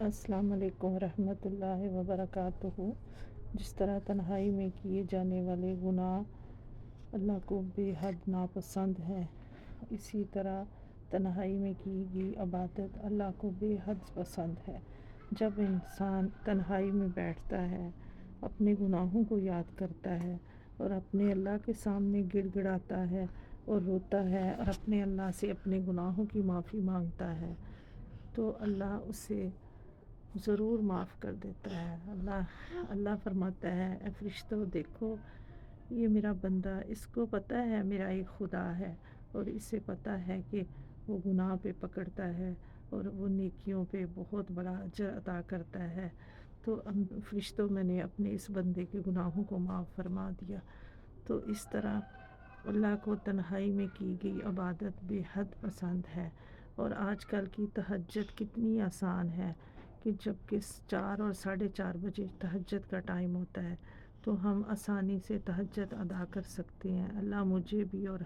السلام علیکم ورحمۃ اللہ وبرکاتہ۔ جس طرح تنہائی میں کیے جانے والے گناہ اللہ کو بے حد ناپسند ہے، اسی طرح تنہائی میں کی گئی عبادت اللہ کو بے حد پسند ہے۔ جب انسان تنہائی میں بیٹھتا ہے، اپنے گناہوں کو یاد کرتا ہے اور اپنے اللہ کے سامنے گڑ گڑاتا ہے اور روتا ہے اور اپنے اللہ سے اپنے گناہوں کی معافی مانگتا ہے، تو اللہ اسے ضرور معاف کر دیتا ہے۔ اللہ فرماتا ہے، اے فرشتوں دیکھو، یہ میرا بندہ، اس کو پتہ ہے میرا ایک خدا ہے اور اسے پتہ ہے کہ وہ گناہ پہ پکڑتا ہے اور وہ نیکیوں پہ بہت بڑا اجر عطا کرتا ہے، تو فرشتوں میں نے اپنے اس بندے کے گناہوں کو معاف فرما دیا۔ تو اس طرح اللہ کو تنہائی میں کی گئی عبادت بے حد پسند ہے۔ اور آج کل کی تہجد کتنی آسان ہے کہ جب کہ 4 اور 4:30 بجے تہجد کا ٹائم ہوتا ہے تو ہم آسانی سے تہجد ادا کر سکتے ہیں۔ اللہ مجھے بھی اور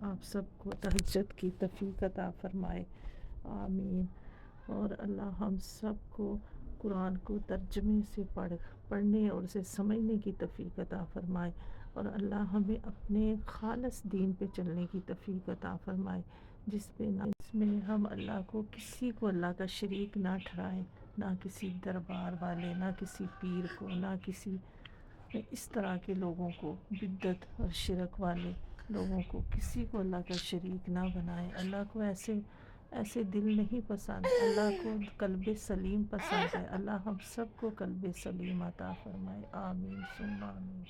آپ سب کو تہجد کی توفیق عطا فرمائے، آمین۔ اور اللہ ہم سب کو قرآن کو ترجمے سے پڑھنے اور اسے سمجھنے کی توفیق عطا فرمائے، اور اللہ ہمیں اپنے خالص دین پہ چلنے کی توفیق عطا فرمائے، جس میں ہم اللہ کو کسی کو اللہ کا شریک نہ ٹھہرائیں، نہ کسی دربار والے، نہ کسی پیر کو، نہ کسی اس طرح کے لوگوں کو، بدعت اور شرک والے لوگوں کو، کسی کو اللہ کا شریک نہ بنائیں۔ اللہ کو ایسے دل نہیں پسند، اللہ کو قلب سلیم پسند ہے۔ اللہ ہم سب کو قلب سلیم عطا فرمائے، آمین ثم آمین۔